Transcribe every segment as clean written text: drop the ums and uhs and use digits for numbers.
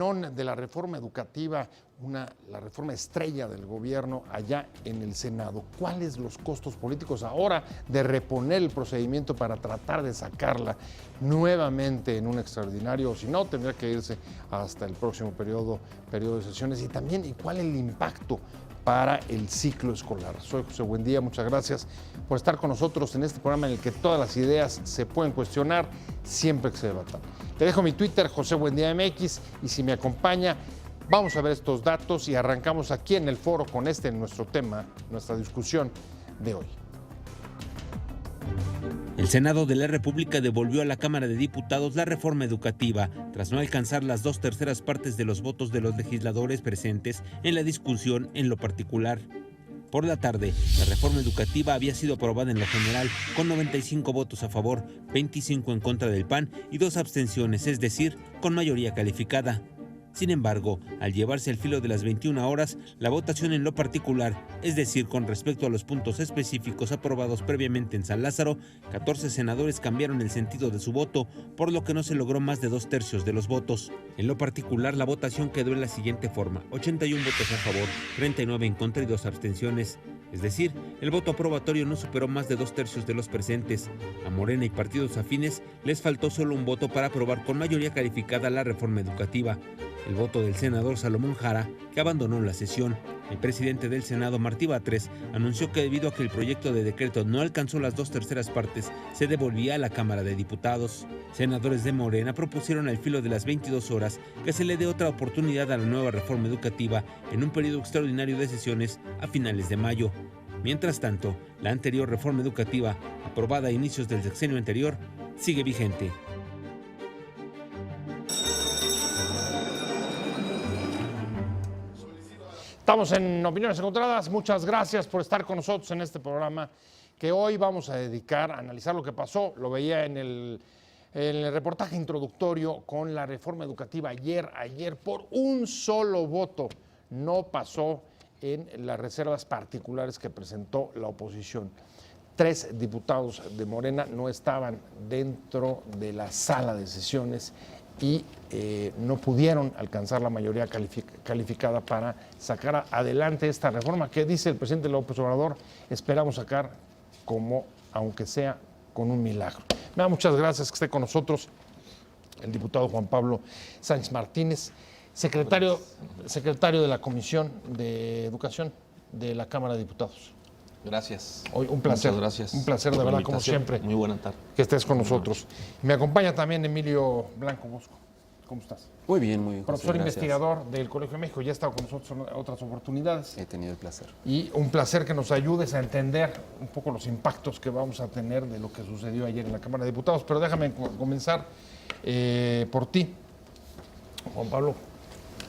de la reforma educativa, la reforma estrella del gobierno allá en el Senado. ¿Cuáles los costos políticos ahora de reponer el procedimiento para tratar de sacarla nuevamente en un extraordinario? O si no, tendría que irse hasta el próximo periodo de sesiones. Y también, ¿y cuál es el impacto para el ciclo escolar? Soy José Buendía, muchas gracias por estar con nosotros en este programa en el que todas las ideas se pueden cuestionar siempre que se debatan. Te dejo mi Twitter, José Buendía MX, y si me acompaña, vamos a ver estos datos y arrancamos aquí en el foro con nuestro tema, nuestra discusión de hoy. El Senado de la República devolvió a la Cámara de Diputados la reforma educativa, tras no alcanzar las 2/3 partes de los votos de los legisladores presentes en la discusión en lo particular. Por la tarde, la reforma educativa había sido aprobada en lo general con 95 votos a favor, 25 en contra del PAN y 2 abstenciones, es decir, con mayoría calificada. Sin embargo, al llevarse al filo de las 21 horas, la votación en lo particular, es decir, con respecto a los puntos específicos aprobados previamente en San Lázaro, 14 senadores cambiaron el sentido de su voto, por lo que no se logró más de 2/3 de los votos. En lo particular, la votación quedó en la siguiente forma: 81 votos a favor, 39 en contra y 2 abstenciones. Es decir, el voto aprobatorio no superó más de 2/3 de los presentes. A Morena y partidos afines les faltó solo un voto para aprobar con mayoría calificada la reforma educativa: el voto del senador Salomón Jara, que abandonó la sesión. El presidente del Senado, Martí Batres, anunció que debido a que el proyecto de decreto no alcanzó las 2/3 partes, se devolvía a la Cámara de Diputados. Senadores de Morena propusieron al filo de las 22 horas que se le dé otra oportunidad a la nueva reforma educativa en un periodo extraordinario de sesiones a finales de mayo. Mientras tanto, la anterior reforma educativa, aprobada a inicios del sexenio anterior, sigue vigente. Estamos en Opiniones Encontradas. Muchas gracias por estar con nosotros en este programa que hoy vamos a dedicar a analizar lo que pasó. Lo veía en el reportaje introductorio con la reforma educativa ayer por un solo voto no pasó en las reservas particulares que presentó la oposición. 3 diputados de Morena no estaban dentro de la sala de sesiones y no pudieron alcanzar la mayoría calificada para sacar adelante esta reforma que, dice el presidente López Obrador, esperamos sacar como, aunque sea con un milagro. Muchas gracias que esté con nosotros el diputado Juan Pablo Sánchez Martínez, secretario de la Comisión de Educación de la Cámara de Diputados. Gracias. Hoy un placer. Muchas gracias. Un placer, de verdad, como siempre. Muy buena tarde. Que estés con nosotros. Me acompaña también Emilio Blanco Bosco. ¿Cómo estás? Muy bien, muy bien. Profesor investigador del Colegio de México, ya ha estado con nosotros en otras oportunidades. He tenido el placer. Y un placer que nos ayudes a entender un poco los impactos que vamos a tener de lo que sucedió ayer en la Cámara de Diputados. Pero déjame comenzar por ti, Juan Pablo.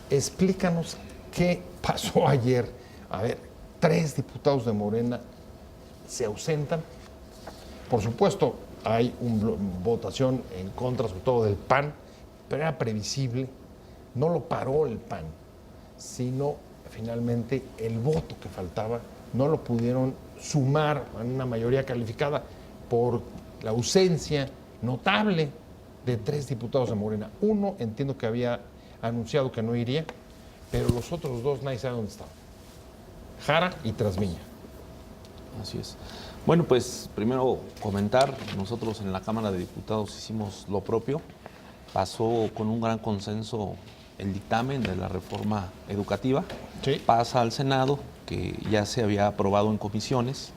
Explícanos qué pasó ayer. A ver, 3 diputados de Morena se ausentan. Por supuesto, hay una votación en contra, sobre todo del PAN, pero era previsible. No lo paró el PAN, sino finalmente el voto que faltaba no lo pudieron sumar a una mayoría calificada por la ausencia notable de 3 diputados de Morena. Uno, entiendo que había anunciado que no iría, pero los otros 2 nadie sabe dónde estaban: Jara y Trasviña. Así es. Bueno, pues primero comentar, nosotros en la Cámara de Diputados hicimos lo propio. Pasó con un gran consenso el dictamen de la reforma educativa. Sí. Pasa al Senado, que ya se había aprobado en comisiones,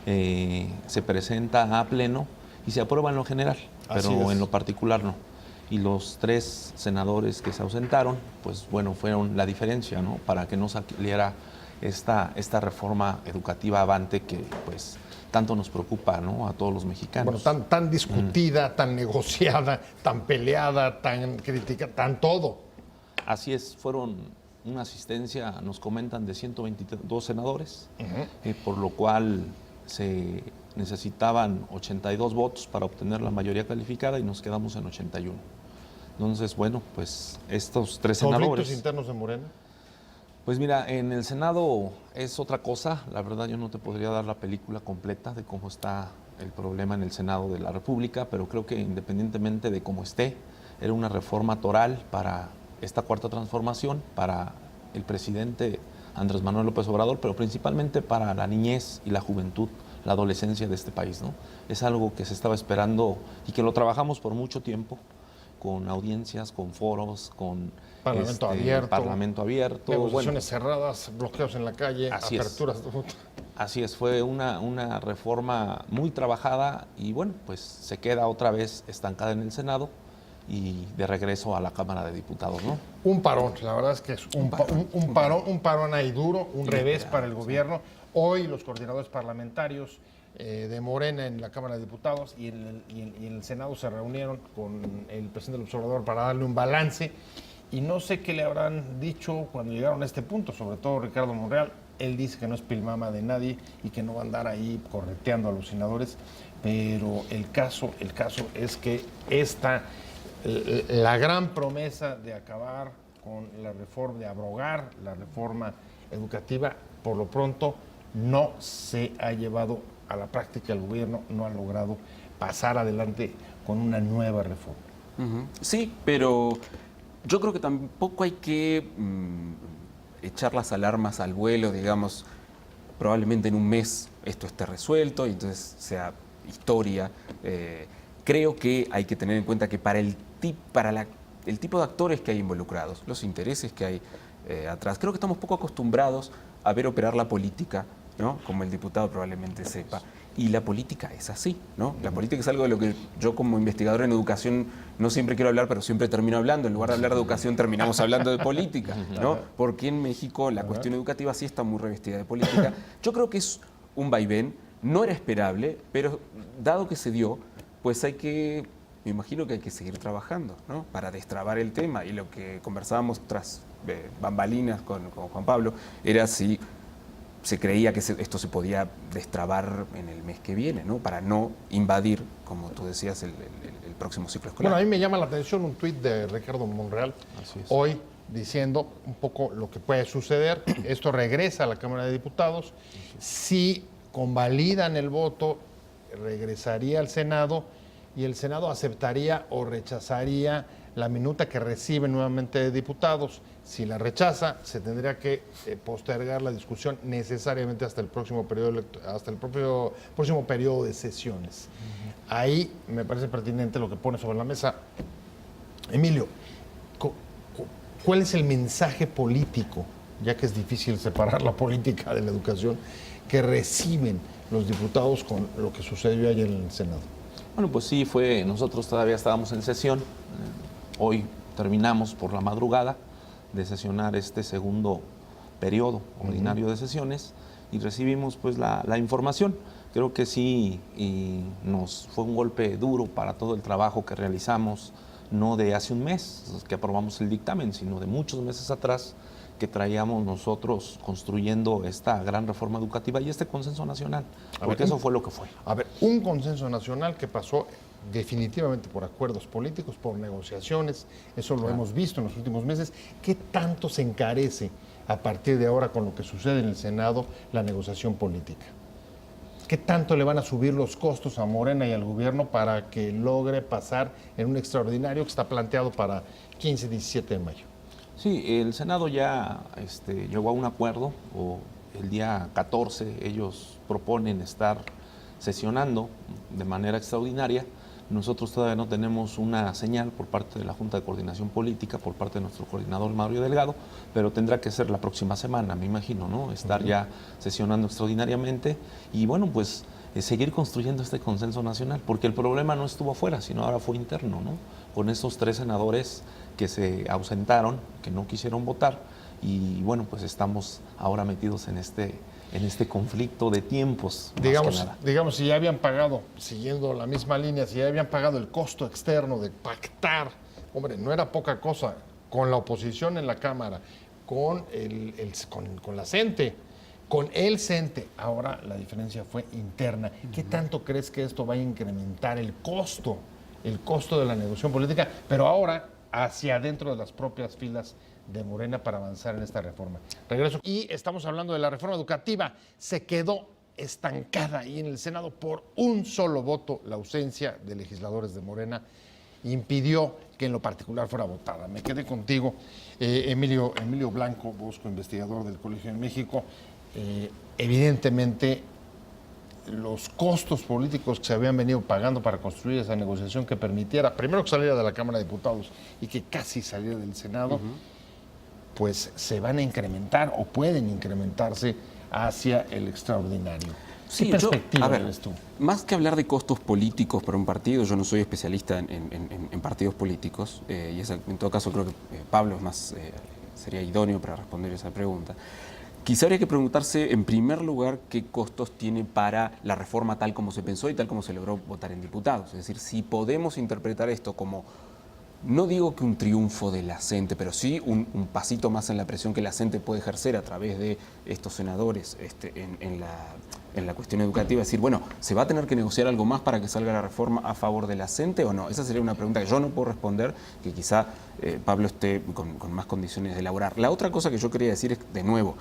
se presenta a pleno y se aprueba en lo general, pero en lo particular no. Y los 3 senadores que se ausentaron, pues bueno, fueron la diferencia, ¿no? Para que no saliera esta reforma educativa avante que pues tanto nos preocupa, ¿no? A todos los mexicanos. Bueno, tan discutida, tan negociada, tan peleada, tan criticada, tan todo. Así es, fueron una asistencia, nos comentan, de 122 senadores, por lo cual se necesitaban 82 votos para obtener la mayoría calificada y nos quedamos en 81. Entonces, bueno, pues estos 3 senadores... ¿Conflictos internos de Morena? Pues mira, en el Senado es otra cosa. La verdad, yo no te podría dar la película completa de cómo está el problema en el Senado de la República, pero creo que independientemente de cómo esté, era una reforma toral para esta cuarta transformación para el presidente Andrés Manuel López Obrador, pero principalmente para la niñez y la juventud, la adolescencia de este país, ¿no? Es algo que se estaba esperando y que lo trabajamos por mucho tiempo, con audiencias, con foros, con Parlamento abierto, negociaciones cerradas, bloqueos en la calle, aperturas. Así es, fue una reforma muy trabajada y bueno, pues se queda otra vez estancada en el Senado y de regreso a la Cámara de Diputados, ¿no? Un parón, la verdad es que es un parón ahí duro, un revés para el gobierno. Hoy los coordinadores parlamentarios de Morena en la Cámara de Diputados y en el Senado se reunieron con el presidente del observador para darle un balance y no sé qué le habrán dicho cuando llegaron a este punto, sobre todo Ricardo Monreal. Él dice que no es pilmama de nadie y que no va a andar ahí correteando a los senadores, pero el caso es que la gran promesa de acabar con la reforma, de abrogar la reforma educativa, por lo pronto no se ha llevado a la práctica. El gobierno no ha logrado pasar adelante con una nueva reforma. Sí, pero yo creo que tampoco hay que echar las alarmas al vuelo, digamos, probablemente en un mes esto esté resuelto y entonces sea historia. Creo que hay que tener en cuenta que para el tipo de actores que hay involucrados, los intereses que hay atrás, creo que estamos poco acostumbrados a ver operar la política, ¿no? Como el diputado probablemente sepa. Y la política es así, ¿no? La política es algo de lo que yo como investigador en educación no siempre quiero hablar, pero siempre termino hablando. En lugar de hablar de educación terminamos hablando de política, ¿no? Porque en México la cuestión educativa sí está muy revestida de política. Yo creo que es un vaivén, no era esperable, pero dado que se dio, pues me imagino que hay que seguir trabajando, ¿no? Para destrabar el tema. Y lo que conversábamos tras bambalinas con Juan Pablo era si se creía que esto se podía destrabar en el mes que viene, ¿no? Para no invadir, como tú decías, el próximo ciclo escolar. Bueno, a mí me llama la atención un tuit de Ricardo Monreal hoy diciendo un poco lo que puede suceder. Esto regresa a la Cámara de Diputados. Si convalidan el voto, regresaría al Senado y el Senado aceptaría o rechazaría la minuta que recibe nuevamente de diputados. Si la rechaza, se tendría que postergar la discusión necesariamente hasta el próximo periodo, próximo periodo de sesiones. Ahí me parece pertinente lo que pone sobre la mesa Emilio. ¿Cuál es el mensaje político, ya que es difícil separar la política de la educación, que reciben los diputados con lo que sucedió ayer en el Senado? Bueno, pues sí, nosotros todavía estábamos en sesión. Hoy terminamos por la madrugada de sesionar este segundo periodo ordinario de sesiones y recibimos pues la información. Creo que sí, y nos fue un golpe duro para todo el trabajo que realizamos, no de hace un mes que aprobamos el dictamen, sino de muchos meses atrás, que traíamos nosotros construyendo esta gran reforma educativa y este consenso nacional, porque eso fue lo que fue. A ver, un consenso nacional que pasó definitivamente por acuerdos políticos, por negociaciones, eso lo hemos visto en los últimos meses. ¿Qué tanto se encarece a partir de ahora con lo que sucede en el Senado la negociación política? ¿Qué tanto le van a subir los costos a Morena y al gobierno para que logre pasar en un extraordinario que está planteado para 15-17 de mayo? Sí, el Senado ya llegó a un acuerdo, el día 14 ellos proponen estar sesionando de manera extraordinaria. Nosotros todavía no tenemos una señal por parte de la Junta de Coordinación Política, por parte de nuestro coordinador Mario Delgado, pero tendrá que ser la próxima semana, me imagino, ¿no? Estar ya sesionando extraordinariamente y bueno, pues seguir construyendo este consenso nacional, porque el problema no estuvo afuera, sino ahora fue interno, ¿no? Con estos 3 senadores que se ausentaron, que no quisieron votar y bueno, pues estamos ahora metidos en este conflicto de tiempos. Digamos, si ya habían pagado, siguiendo la misma línea, si ya habían pagado el costo externo de pactar, hombre, no era poca cosa, con la oposición en la Cámara, con la CENTE, con el CENTE, ahora la diferencia fue interna. ¿Qué tanto crees que esto va a incrementar el costo de la negociación política, pero ahora hacia adentro de las propias filas de Morena para avanzar en esta reforma? Regreso. Y estamos hablando de la reforma educativa. Se quedó estancada ahí en el Senado por un solo voto, la ausencia de legisladores de Morena. impidió que en lo particular fuera votada. Me quedé contigo, Emilio Blanco Bosco, investigador del Colegio de México. Evidentemente, los costos políticos que se habían venido pagando para construir esa negociación que permitiera, primero que saliera de la Cámara de Diputados y que casi saliera del Senado, pues se van a incrementar o pueden incrementarse hacia el extraordinario. ¿Qué perspectiva ves tú? Más que hablar de costos políticos para un partido, yo no soy especialista en partidos políticos, y en todo caso creo que Pablo es más, sería idóneo para responder esa pregunta. Quizá habría que preguntarse, en primer lugar, qué costos tiene para la reforma tal como se pensó y tal como se logró votar en diputados. Es decir, si podemos interpretar esto como, no digo que un triunfo de la CENTE, pero sí un pasito más en la presión que la CENTE puede ejercer a través de estos senadores en la cuestión educativa. Es decir, bueno, ¿se va a tener que negociar algo más para que salga la reforma a favor de la CENTE o no? Esa sería una pregunta que yo no puedo responder, que quizá Pablo esté con más condiciones de elaborar. La otra cosa que yo quería decir es, de nuevo,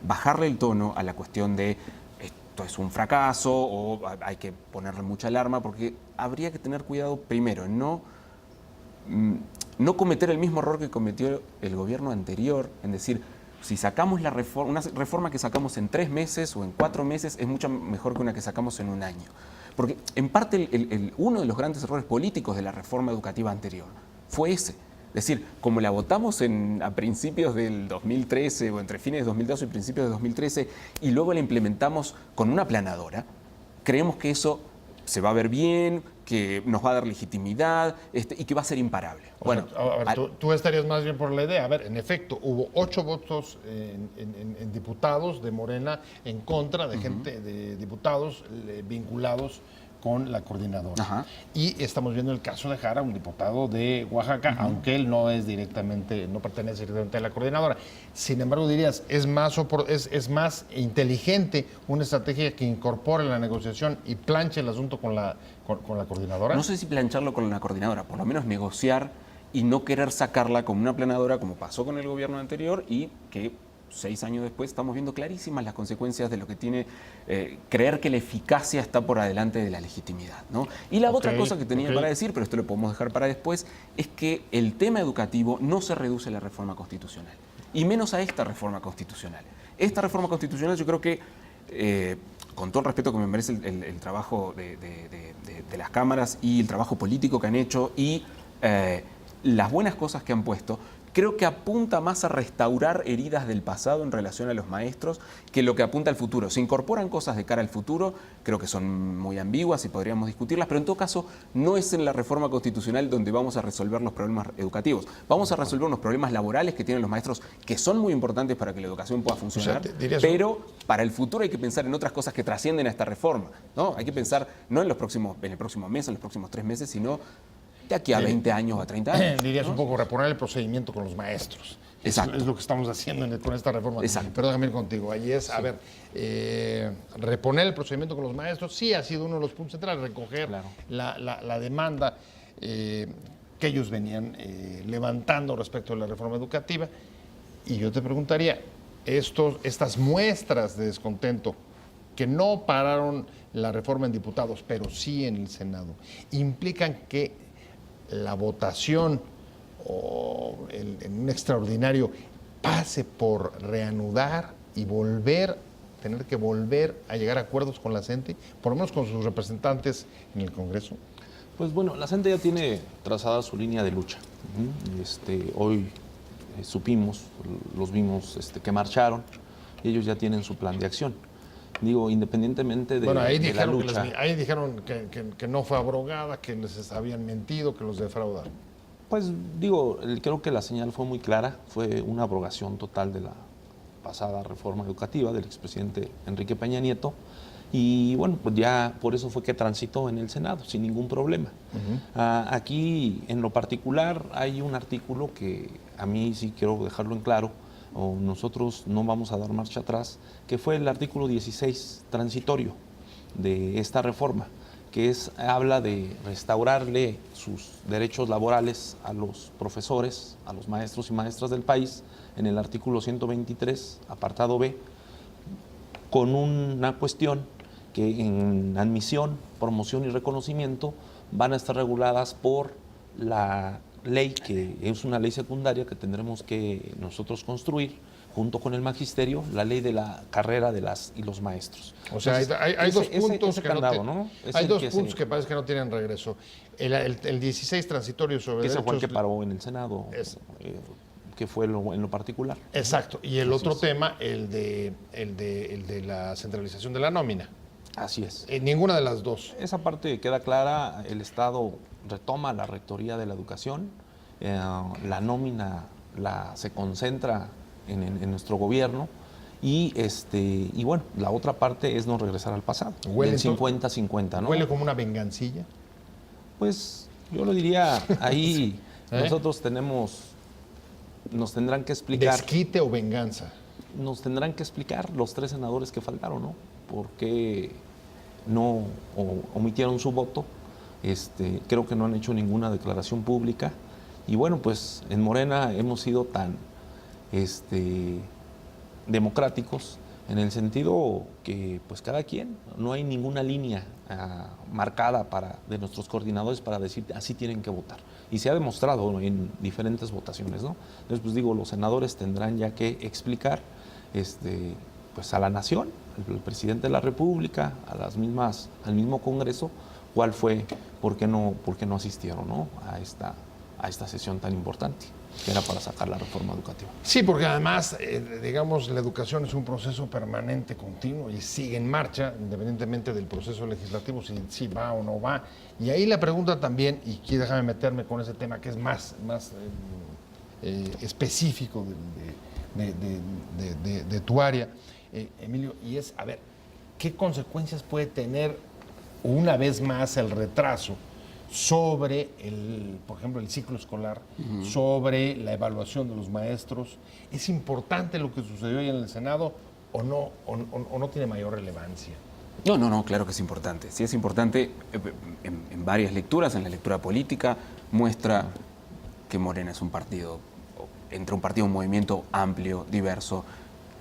bajarle el tono a la cuestión de esto es un fracaso o hay que ponerle mucha alarma, porque habría que tener cuidado primero en no cometer el mismo error que cometió el gobierno anterior, en decir, si sacamos la reforma, una reforma que sacamos en 3 meses o en 4 meses es mucho mejor que una que sacamos en un año. Porque en parte uno de los grandes errores políticos de la reforma educativa anterior fue ese. Es decir, como la votamos a principios del 2013 o entre fines de 2012 y principios de 2013 y luego la implementamos con una aplanadora, creemos que eso se va a ver bien, que nos va a dar legitimidad y que va a ser imparable. Bueno, a ver, tú estarías más bien por la idea. A ver, en efecto, hubo 8 votos en diputados de Morena en contra de gente, de diputados vinculados con la coordinadora. Ajá. Y estamos viendo el caso de Jara, un diputado de Oaxaca, aunque él no es directamente, no pertenece directamente a la coordinadora. Sin embargo, dirías, es más inteligente una estrategia que incorpore la negociación y planche el asunto con la coordinadora. No sé si plancharlo con la coordinadora, por lo menos negociar y no querer sacarla con una planadora como pasó con el gobierno anterior y que 6 años después estamos viendo clarísimas las consecuencias de lo que tiene creer que la eficacia está por adelante de la legitimidad, ¿no? Y la otra cosa que tenía para decir, pero esto lo podemos dejar para después, es que el tema educativo no se reduce a la reforma constitucional, y menos a esta reforma constitucional. Esta reforma constitucional yo creo que, con todo el respeto que me merece el trabajo de las cámaras y el trabajo político que han hecho y las buenas cosas que han puesto, creo que apunta más a restaurar heridas del pasado en relación a los maestros que lo que apunta al futuro. Se incorporan cosas de cara al futuro, creo que son muy ambiguas y podríamos discutirlas, pero en todo caso no es en la reforma constitucional donde vamos a resolver los problemas educativos. Vamos a resolver unos problemas laborales que tienen los maestros que son muy importantes para que la educación pueda funcionar, pero para el futuro hay que pensar en otras cosas que trascienden a esta reforma, ¿no? Hay que pensar no en el próximo mes, en los próximos 3 meses, sino de aquí a 20 años o a 30 años. Dirías, ¿no? Un poco reponer el procedimiento con los maestros. Exacto. Es lo que estamos haciendo con esta reforma. Exacto. Pero déjame ir contigo. Ahí es, a ver, reponer el procedimiento con los maestros sí ha sido uno de los puntos centrales, recoger la demanda que ellos venían levantando respecto a la reforma educativa. Y yo te preguntaría, estas muestras de descontento que no pararon la reforma en diputados, pero sí en el Senado, implican que la votación o en un extraordinario pase por reanudar y tener que volver a llegar a acuerdos con la CENTE, por lo menos con sus representantes en el Congreso. Pues bueno, la CENTE ya tiene trazada su línea de lucha. Hoy supimos, los vimos que marcharon, y ellos ya tienen su plan de acción. Digo, independientemente de, de la lucha. Ahí dijeron que no fue abrogada, que les habían mentido, que los defraudaron. Pues digo, creo que la señal fue muy clara, fue una abrogación total de la pasada reforma educativa del expresidente Enrique Peña Nieto, y bueno, pues ya por eso fue que transitó en el Senado, sin ningún problema. Aquí, en lo particular, hay un artículo que a mí sí quiero dejarlo en claro, o nosotros no vamos a dar marcha atrás, que fue el artículo 16 transitorio de esta reforma, que habla de restaurarle sus derechos laborales a los profesores, a los maestros y maestras del país, en el artículo 123, apartado B, con una cuestión que en admisión, promoción y reconocimiento van a estar reguladas por la ley, que es una ley secundaria que tendremos que nosotros construir junto con el magisterio, la ley de la carrera de las y los maestros. O sea, Entonces, hay dos puntos ese que candado, no, ¿no? Es hay el dos que puntos que parece que no tienen regreso. El 16 transitorio sobre que ese fue el derechos. que paró en el Senado, que fue en lo particular. Exacto. Y el Así otro es. tema, el de la centralización de la nómina. Así es. En ninguna de las dos. Esa parte queda clara, el Estado retoma la rectoría de la educación, la nómina se concentra en nuestro gobierno y bueno, la otra parte es no regresar al pasado, Huele del 50-50, ¿no? Huele como una vengancilla. Pues yo lo diría, ahí ¿Eh? nosotros nos tendrán que explicar. ¿Desquite o venganza? Nos tendrán que explicar los 3 senadores que faltaron, ¿no? ¿Por qué no omitieron su voto? Creo que no han hecho ninguna declaración pública. Y bueno, pues en Morena hemos sido tan democráticos en el sentido que pues cada quien, no hay ninguna línea marcada de nuestros coordinadores para decir así tienen que votar. Y se ha demostrado en diferentes votaciones, ¿no? Entonces, pues digo, los senadores tendrán ya que explicar pues a la nación, al presidente de la República, al mismo Congreso, cuál fue, por qué no asistieron, ¿no? a esta sesión tan importante, que era para sacar la reforma educativa. Sí, porque además, digamos, la educación es un proceso permanente, continuo, y sigue en marcha, independientemente del proceso legislativo, si va o no va. Y ahí la pregunta también, y aquí déjame meterme con ese tema que es más específico de tu área, Emilio, y es, a ver, ¿qué consecuencias puede tener una vez más el retraso sobre, por ejemplo, el ciclo escolar, sobre la evaluación de los maestros? ¿Es importante lo que sucedió ahí en el Senado o no tiene mayor relevancia? No, claro que es importante. Sí es importante en varias lecturas. En la lectura política muestra que Morena es un partido, un movimiento amplio, diverso,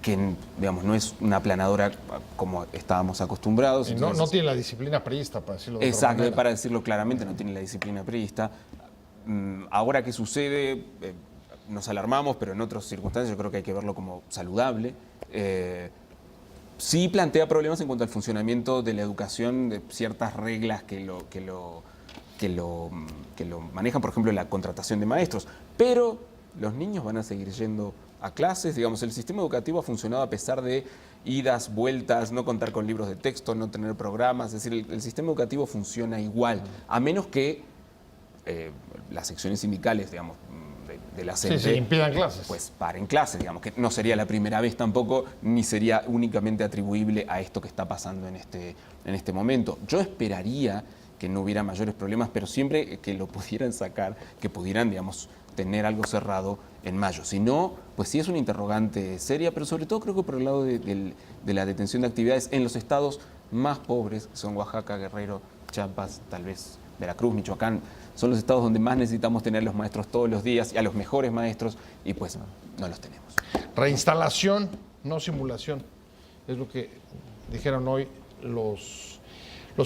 que digamos, no es una aplanadora como estábamos acostumbrados. Entonces, no tiene la disciplina priista, para decirlo de otra Exacto, manera. para decirlo claramente, no tiene la disciplina priista. Ahora, ¿qué sucede? Nos alarmamos, pero en otras circunstancias yo creo que hay que verlo como saludable. Sí plantea problemas en cuanto al funcionamiento de la educación, de ciertas reglas que lo manejan, por ejemplo, la contratación de maestros. Pero los niños van a seguir yendo a clases. Digamos, el sistema educativo ha funcionado a pesar de idas, vueltas, no contar con libros de texto, no tener programas. Es decir, el sistema educativo funciona igual, a menos que las secciones sindicales, digamos, de la CNT, Sí, impidan clases. pues paren clases, digamos, que no sería la primera vez tampoco, ni sería únicamente atribuible a esto que está pasando en este momento. Yo esperaría que no hubiera mayores problemas, pero siempre que lo pudieran sacar, que pudieran, digamos, tener algo cerrado en mayo. Si no, pues sí es una interrogante seria, pero sobre todo creo que por el lado de la detención de actividades en los estados más pobres, que son Oaxaca, Guerrero, Chiapas, tal vez Veracruz, Michoacán, son los estados donde más necesitamos tener los maestros todos los días y a los mejores maestros, y pues no los tenemos. Reinstalación, no simulación. Es lo que dijeron hoy los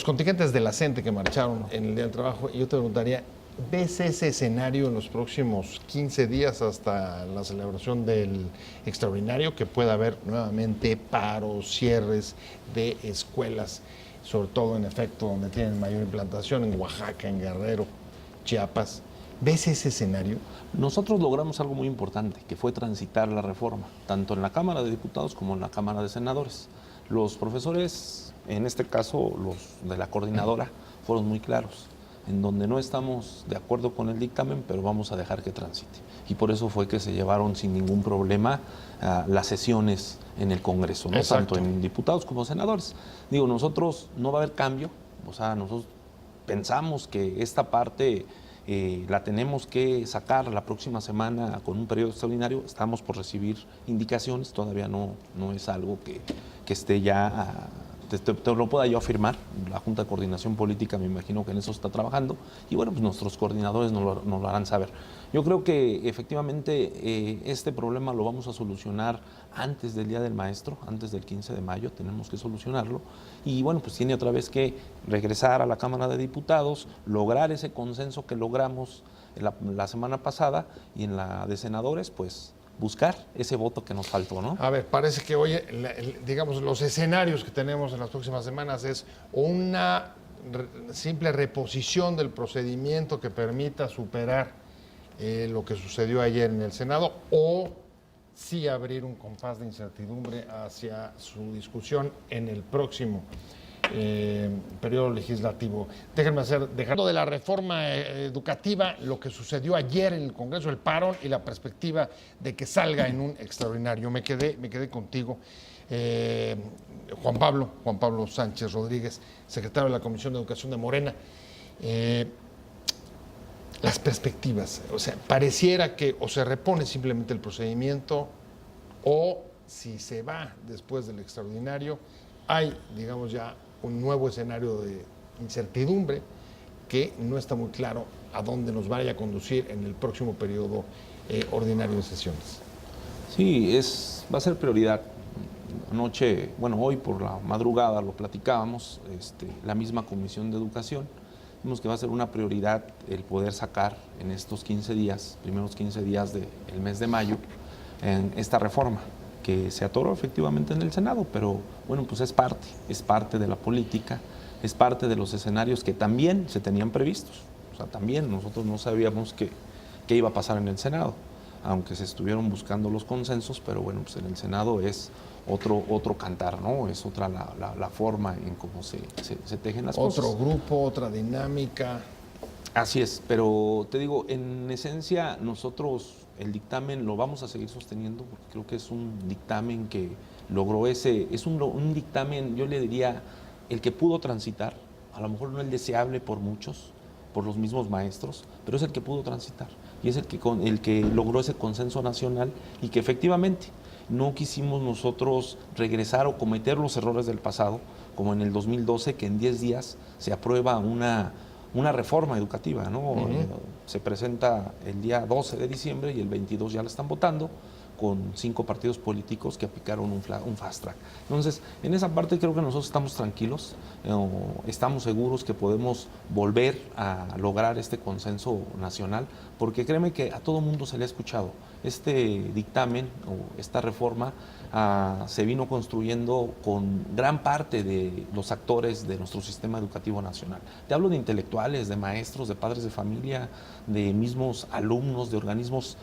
contingentes de la CENTE que marcharon en el Día del Trabajo. Y yo te preguntaría, ¿ves ese escenario en los próximos 15 días hasta la celebración del extraordinario, que pueda haber nuevamente paros, cierres de escuelas, sobre todo en efecto donde tienen mayor implantación, en Oaxaca, en Guerrero, Chiapas? ¿Ves ese escenario? Nosotros logramos algo muy importante, que fue transitar la reforma, tanto en la Cámara de Diputados como en la Cámara de Senadores. Los profesores, en este caso los de la coordinadora, fueron muy claros. En donde no estamos de acuerdo con el dictamen, pero vamos a dejar que transite. Y por eso fue que se llevaron sin ningún problema las sesiones en el Congreso, ¿no? Tanto en diputados como senadores. Digo, nosotros no va a haber cambio, o sea, nosotros pensamos que esta parte la tenemos que sacar la próxima semana con un periodo extraordinario. Estamos por recibir indicaciones, todavía no es algo que esté ya te lo pueda yo afirmar. La Junta de Coordinación Política me imagino que en eso está trabajando y bueno, pues nuestros coordinadores nos lo harán saber. Yo creo que efectivamente este problema lo vamos a solucionar antes del Día del Maestro, antes del 15 de mayo, tenemos que solucionarlo y bueno, pues tiene otra vez que regresar a la Cámara de Diputados, lograr ese consenso que logramos la semana pasada y en la de senadores, pues buscar ese voto que nos faltó, ¿no? A ver, parece que hoy, digamos, los escenarios que tenemos en las próximas semanas es una simple reposición del procedimiento que permita superar lo que sucedió ayer en el Senado o sí abrir un compás de incertidumbre hacia su discusión en el próximo periodo legislativo. Déjenme dejando de la reforma educativa, lo que sucedió ayer en el Congreso, el parón y la perspectiva de que salga en un extraordinario. Me quedé contigo. Juan Pablo Sánchez Rodríguez, secretario de la Comisión de Educación de Morena. Las perspectivas, o sea, pareciera que o se repone simplemente el procedimiento o si se va después del extraordinario, hay, digamos, ya un nuevo escenario de incertidumbre que no está muy claro a dónde nos vaya a conducir en el próximo periodo ordinario de sesiones. Sí, va a ser prioridad. Anoche, bueno, hoy por la madrugada lo platicábamos, la misma Comisión de Educación, vimos que va a ser una prioridad el poder sacar en estos 15 días, primeros 15 días del mes de mayo, en esta reforma que se atoró efectivamente en el Senado, pero bueno, pues es parte de la política, es parte de los escenarios que también se tenían previstos. O sea, también nosotros no sabíamos qué iba a pasar en el Senado, aunque se estuvieron buscando los consensos, pero bueno, pues en el Senado es otro cantar, ¿no? Es otra la forma en cómo se tejen las cosas. Otro grupo, otra dinámica. Así es, pero te digo, en esencia nosotros el dictamen lo vamos a seguir sosteniendo porque creo que es un dictamen que logró es un dictamen, yo le diría, el que pudo transitar, a lo mejor no el deseable por muchos, por los mismos maestros, pero es el que pudo transitar y es el que logró ese consenso nacional y que efectivamente no quisimos nosotros regresar o cometer los errores del pasado, como en el 2012, que en 10 días se aprueba una reforma educativa, ¿no? Se presenta el día 12 de diciembre y el 22 ya la están votando, con 5 partidos políticos que aplicaron un fast track. Entonces, en esa parte creo que nosotros estamos tranquilos, estamos seguros que podemos volver a lograr este consenso nacional, porque créeme que a todo mundo se le ha escuchado. Este dictamen o esta reforma se vino construyendo con gran parte de los actores de nuestro sistema educativo nacional. Te hablo de intelectuales, de maestros, de padres de familia, de mismos alumnos, de organismos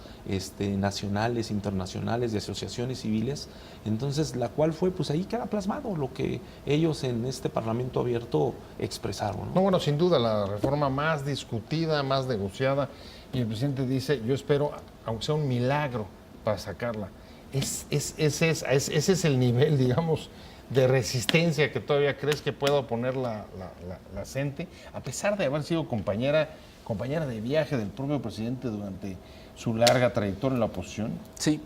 nacionales, internacionales, de asociaciones civiles. Entonces, la cual fue, pues ahí queda plasmado lo que ellos en este Parlamento abierto expresaron, ¿no? No, bueno, sin duda, la reforma más discutida, más negociada, y el presidente dice, yo espero, aunque sea un milagro, para sacarla. Ese es el nivel, digamos, de resistencia que todavía crees que pueda oponer la CENTE, a pesar de haber sido compañera de viaje del propio presidente durante su larga trayectoria en la oposición. Sí,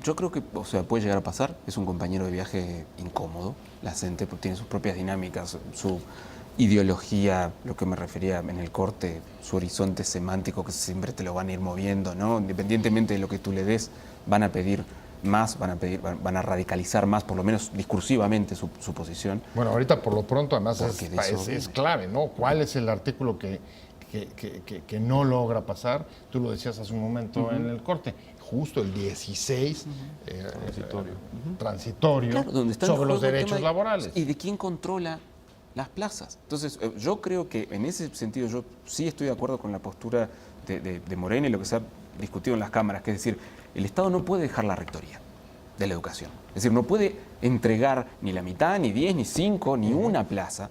yo creo que, o sea, puede llegar a pasar. Es un compañero de viaje incómodo. La CENTE tiene sus propias dinámicas, su ideología, lo que me refería en el corte, su horizonte semántico que siempre te lo van a ir moviendo, ¿no? Independientemente de lo que tú le des, van a pedir más, van a radicalizar más, por lo menos discursivamente, su posición. Bueno, ahorita por lo pronto además es clave, ¿no? ¿Cuál es el artículo que no logra pasar? Tú lo decías hace un momento en el corte, justo el 16 transitorio claro, donde está sobre los derechos laborales. ¿Y de quién controla las plazas? Entonces, yo creo que en ese sentido yo sí estoy de acuerdo con la postura de Morena y lo que se ha discutido en las cámaras, que es decir, el Estado no puede dejar la rectoría de la educación. Es decir, no puede entregar ni la mitad, ni 10, ni 5, ni una plaza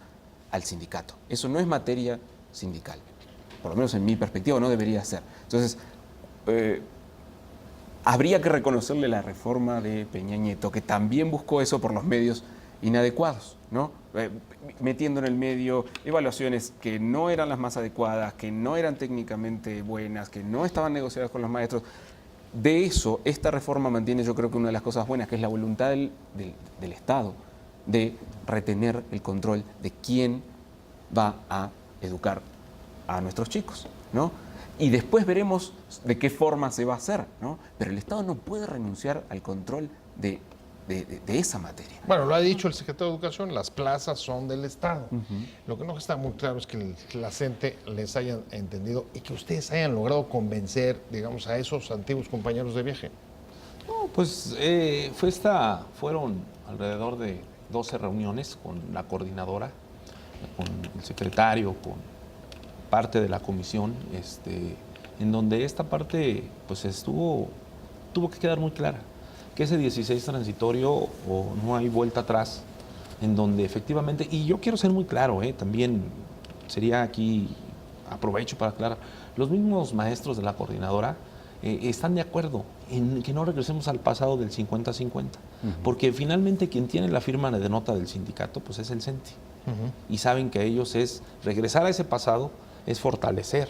al sindicato. Eso no es materia sindical. Por lo menos en mi perspectiva no debería ser. Entonces, habría que reconocerle la reforma de Peña Nieto, que también buscó eso por los medios inadecuados, ¿no? Metiendo en el medio evaluaciones que no eran las más adecuadas, que no eran técnicamente buenas, que no estaban negociadas con los maestros. De eso, esta reforma mantiene, yo creo que una de las cosas buenas, que es la voluntad del Estado de retener el control de quién va a educar a nuestros chicos, ¿no? Y después veremos de qué forma se va a hacer, ¿no? Pero el Estado no puede renunciar al control de esa materia. Bueno, lo ha dicho el secretario de Educación, las plazas son del Estado. Lo que no está muy claro es que la gente les haya entendido y que ustedes hayan logrado convencer, digamos, a esos antiguos compañeros de viaje. No, pues fueron alrededor de 12 reuniones con la coordinadora, con el secretario, con parte de la comisión, en donde esta parte pues tuvo que quedar muy clara, que ese 16 transitorio o no hay vuelta atrás, en donde efectivamente, y yo quiero ser muy claro, también sería aquí, aprovecho para aclarar, los mismos maestros de la coordinadora están de acuerdo en que no regresemos al pasado del 50-50, porque finalmente quien tiene la firma de nota del sindicato pues es el CENTE, y saben que ellos es regresar a ese pasado, es fortalecer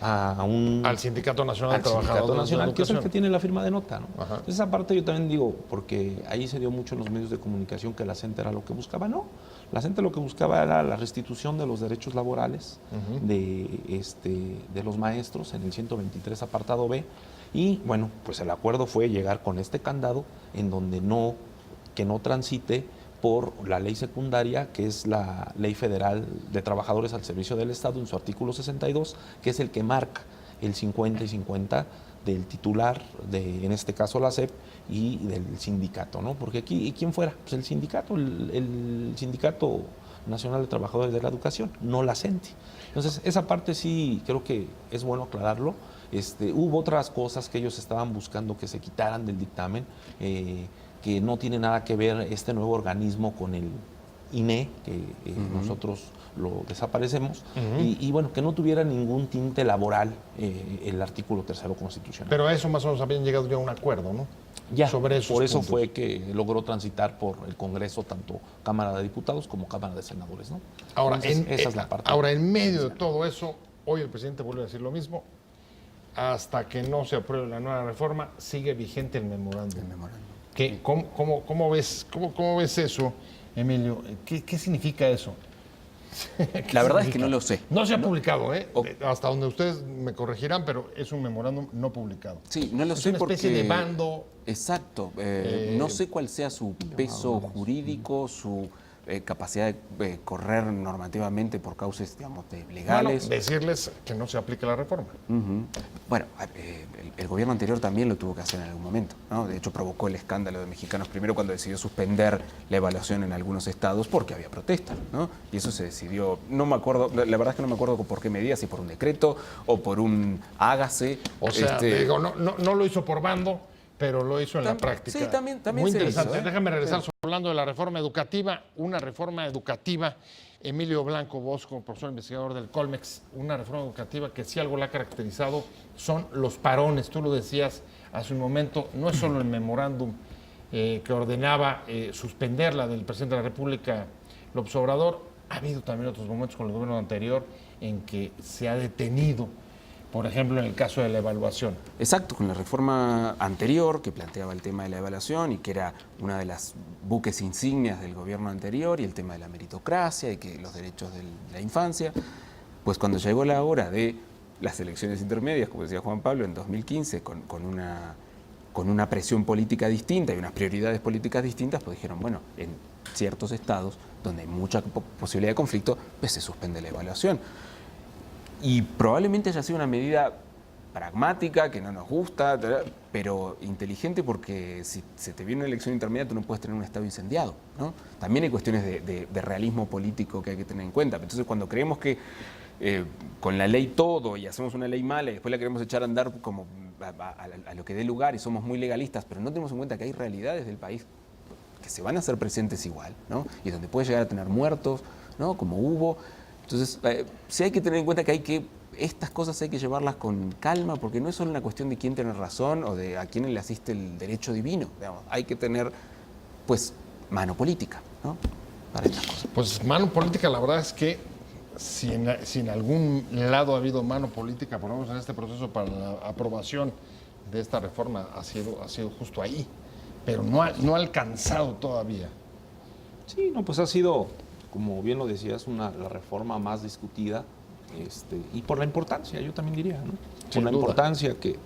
al Sindicato Nacional de Trabajadores Sindicato Nacional, de que es el Educación. que tiene la firma de nota, ¿no? Ajá. Esa parte yo también digo, porque ahí se dio mucho en los medios de comunicación que la CENTE era lo que buscaba, no. La CENTE lo que buscaba era la restitución de los derechos laborales de los maestros en el 123 apartado B, y bueno, pues el acuerdo fue llegar con este candado en donde que no transite por la ley secundaria, que es la Ley Federal de Trabajadores al Servicio del Estado, en su artículo 62, que es el que marca el 50 y 50 del titular, en este caso la SEP, y del sindicato, ¿no? Porque aquí, ¿quién fuera? Pues el sindicato, el Sindicato Nacional de Trabajadores de la Educación, no la CENTE. Entonces, esa parte sí creo que es bueno aclararlo. Hubo otras cosas que ellos estaban buscando que se quitaran del dictamen, que no tiene nada que ver este nuevo organismo con el INE, que nosotros lo desaparecemos, y bueno, que no tuviera ningún tinte laboral el artículo 3º constitucional. Pero a eso más o menos habían llegado ya a un acuerdo, ¿no? Ya, sobre esos por eso puntos. fue que logró transitar por el Congreso, tanto Cámara de Diputados como Cámara de Senadores, ¿no? Ahora, Entonces, esa es la parte. Ahora, en medio de todo eso, hoy el presidente vuelve a decir lo mismo. Hasta que no se apruebe la nueva reforma, sigue vigente el memorándum. ¿Cómo ves eso, Emilio? ¿Qué significa eso? La verdad es que no lo sé. No se ha publicado, hasta donde ustedes me corregirán, pero es un memorándum no publicado. Sí, no lo sé una porque... especie de bando. Exacto. No sé cuál sea su peso jurídico, su capacidad de correr normativamente por causas, digamos, legales. Bueno, decirles que no se aplique la reforma. Bueno, el gobierno anterior también lo tuvo que hacer en algún momento, ¿no? De hecho, provocó el escándalo de Mexicanos Primero cuando decidió suspender la evaluación en algunos estados porque había protestas, ¿no? Y eso se decidió, no me acuerdo, la verdad es que no me acuerdo por qué medida, si por un decreto o por un hágase. O sea, digo, no lo hizo por bando, pero lo hizo en la práctica. Sí, también Muy se interesante. hizo, ¿eh? Déjame regresar hablando de la reforma educativa. Una reforma educativa, Emilio Blanco Bosco, profesor investigador del Colmex, una reforma educativa que si algo la ha caracterizado son los parones. Tú lo decías hace un momento, no es solo el memorándum que ordenaba suspenderla del presidente de la República, López Obrador. Ha habido también otros momentos con el gobierno anterior en que se ha detenido, por ejemplo, en el caso de la evaluación. Exacto, con la reforma anterior que planteaba el tema de la evaluación y que era una de las buques insignias del gobierno anterior, y el tema de la meritocracia y que los derechos de la infancia, pues cuando llegó la hora de las elecciones intermedias, como decía Juan Pablo, en 2015, con una presión política distinta y unas prioridades políticas distintas, pues dijeron, bueno, en ciertos estados donde hay mucha posibilidad de conflicto, pues se suspende la evaluación. Y probablemente haya sido una medida pragmática, que no nos gusta, pero inteligente, porque si se te viene una elección intermedia tú no puedes tener un estado incendiado, ¿no? También hay cuestiones de realismo político que hay que tener en cuenta. Entonces, cuando creemos que con la ley todo y hacemos una ley mala y después la queremos echar a andar como a lo que dé lugar y somos muy legalistas, pero no tenemos en cuenta que hay realidades del país que se van a hacer presentes igual, ¿no? Y donde puede llegar a tener muertos, ¿no? Como hubo. Entonces, sí hay que tener en cuenta que estas cosas hay que llevarlas con calma, porque no es solo una cuestión de quién tiene razón o de a quién le asiste el derecho divino. Digamos. Hay que tener, pues, mano política, ¿no? Para estas cosas. Pues mano política, la verdad es que si en algún lado ha habido mano política, por lo menos en este proceso para la aprobación de esta reforma, ha sido justo ahí, pero no ha alcanzado todavía Sí, no, pues ha sido, como bien lo decías, la reforma más discutida, y por la importancia, yo también diría, ¿no? Por la importancia que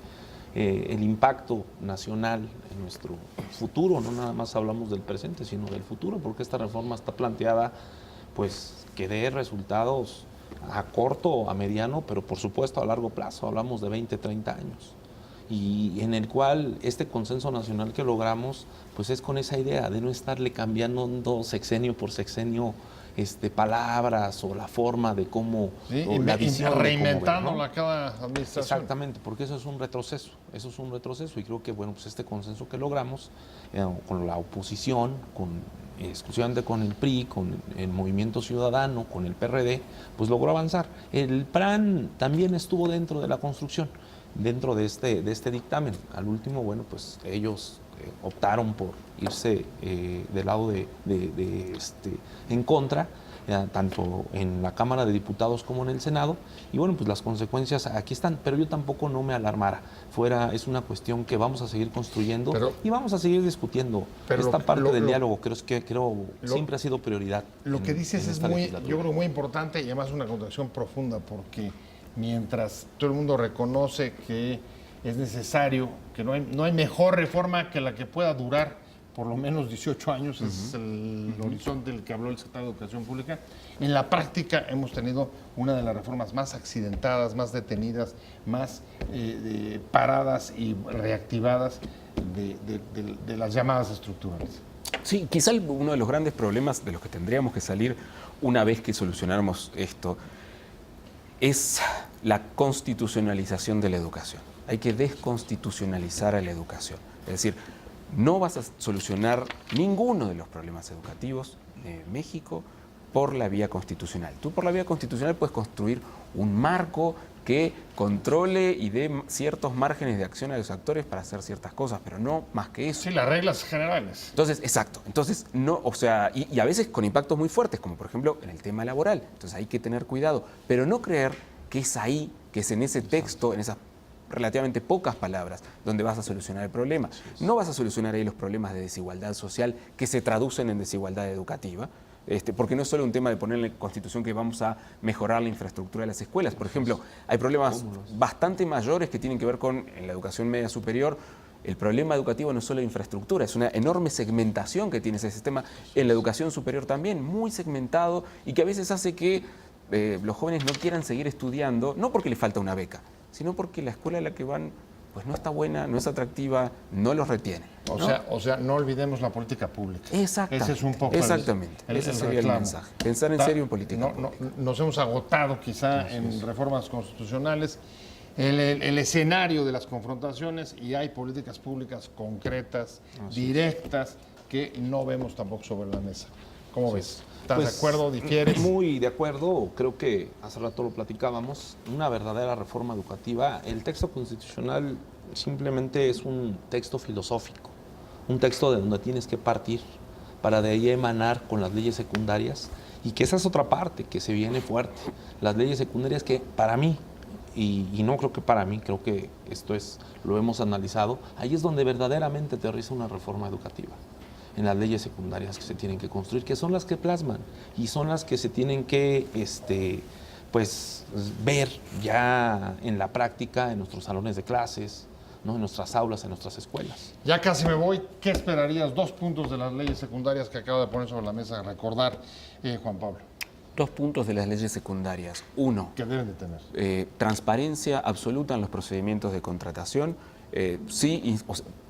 el impacto nacional en nuestro futuro, no nada más hablamos del presente, sino del futuro, porque esta reforma está planteada, pues, que dé resultados a corto, a mediano, pero por supuesto a largo plazo, hablamos de 20, 30 años. Y en el cual este consenso nacional que logramos, pues es con esa idea de no estarle cambiando sexenio por sexenio palabras o la forma de cómo, sí, o la visión reinventándola, ¿no? Cada administración. Exactamente, porque eso es un retroceso, y creo que, bueno, pues este consenso que logramos con la oposición, exclusivamente con el PRI, con el Movimiento Ciudadano, con el PRD, pues logró avanzar. El PRAN también estuvo dentro de la construcción, dentro de este dictamen. Al último, bueno, pues ellos optaron por irse del lado en contra, tanto en la Cámara de Diputados como en el Senado, y bueno, pues las consecuencias aquí están, pero yo tampoco no me alarmara. Es una cuestión que vamos a seguir construyendo y vamos a seguir discutiendo. Esta parte del diálogo creo siempre ha sido prioridad. Lo que dices es yo creo muy importante y además una contradicción profunda, porque mientras todo el mundo reconoce que es necesario, que no hay mejor reforma que la que pueda durar por lo menos 18 años, es el horizonte del que habló el secretario de Educación Pública. En la práctica hemos tenido una de las reformas más accidentadas, más detenidas, más paradas y reactivadas de las llamadas estructurales. Sí, quizá uno de los grandes problemas de los que tendríamos que salir una vez que solucionáramos esto es la constitucionalización de la educación. Hay que desconstitucionalizar a la educación. Es decir, no vas a solucionar ninguno de los problemas educativos de México por la vía constitucional. Tú por la vía constitucional puedes construir un marco que controle y dé ciertos márgenes de acción a los actores para hacer ciertas cosas, pero no más que eso. Sí, las reglas generales. Entonces, exacto. Entonces, no, o sea, y a veces con impactos muy fuertes, como por ejemplo en el tema laboral. Entonces hay que tener cuidado, pero no creer que es ahí, que es en ese texto, en esas relativamente pocas palabras, donde vas a solucionar el problema. No vas a solucionar ahí los problemas de desigualdad social que se traducen en desigualdad educativa, porque no es solo un tema de poner en la Constitución que vamos a mejorar la infraestructura de las escuelas. Por ejemplo, hay problemas bastante mayores que tienen que ver con en la educación media superior. El problema educativo no es solo la infraestructura, es una enorme segmentación que tiene ese sistema en la educación superior también, muy segmentado, y que a veces hace que los jóvenes no quieran seguir estudiando, no porque les falta una beca, sino porque la escuela a la que van pues no está buena, no es atractiva, no los retiene, ¿no? O sea, no olvidemos la política pública. Exactamente. Ese es un poco ese sería el mensaje. Pensar en serio en política pública. Nos hemos agotado quizá en reformas constitucionales el escenario de las confrontaciones, y hay políticas públicas concretas, directas, que no vemos tampoco sobre la mesa. ¿Cómo ves? ¿Estás de acuerdo? ¿Difieres? Muy de acuerdo. Creo que hace rato lo platicábamos. Una verdadera reforma educativa. El texto constitucional simplemente es un texto filosófico, un texto de donde tienes que partir para de ahí emanar con las leyes secundarias, y que esa es otra parte que se viene fuerte. Las leyes secundarias que para mí, y no creo que para mí, creo que lo hemos analizado, ahí es donde verdaderamente aterriza una reforma educativa. En las leyes secundarias que se tienen que construir, que son las que plasman y son las que se tienen que pues, ver ya en la práctica, en nuestros salones de clases, ¿no? En nuestras aulas, en nuestras escuelas. Ya casi me voy. ¿Qué esperarías? 2 puntos de las leyes secundarias que acabo de poner sobre la mesa, recordar, Juan Pablo. 2 puntos de las leyes secundarias. 1. ¿Qué deben de tener? Transparencia absoluta en los procedimientos de contratación,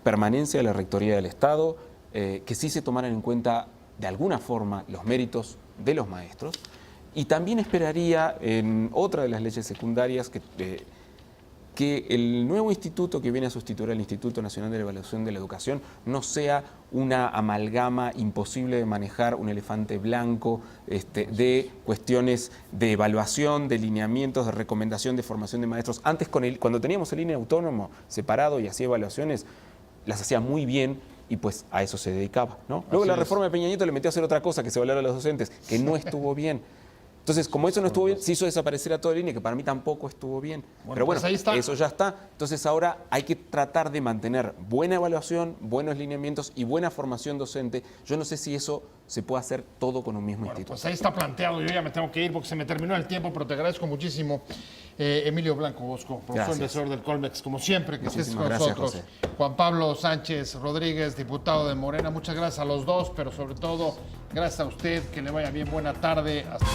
permanencia de la Rectoría del Estado, que sí se tomaran en cuenta de alguna forma los méritos de los maestros, y también esperaría en otra de las leyes secundarias que el nuevo instituto que viene a sustituir al Instituto Nacional de la Evaluación de la Educación no sea una amalgama imposible de manejar, un elefante blanco de cuestiones de evaluación, de lineamientos, de recomendación, de formación de maestros. Antes, cuando teníamos el INE autónomo separado y hacía evaluaciones, las hacía muy bien, y pues a eso se dedicaba, ¿no? Luego la reforma de Peña Nieto le metió a hacer otra cosa, que se evaluara a los docentes, que no estuvo bien. Entonces, como eso no estuvo bien, se hizo desaparecer a toda línea, que para mí tampoco estuvo bien. Pero bueno, pues ahí está. eso ya está. Entonces ahora hay que tratar de mantener buena evaluación, buenos lineamientos y buena formación docente. Yo no sé si eso se puede hacer todo con un mismo instituto. Pues ahí está planteado. Yo ya me tengo que ir porque se me terminó el tiempo, pero te agradezco muchísimo, Emilio Blanco Bosco, profesor investigador del Colmex, como siempre, que estés con nosotros. José. Juan Pablo Sánchez Rodríguez, diputado de Morena. Muchas gracias a los dos, pero sobre todo, gracias a usted. Que le vaya bien. Buena tarde. Hasta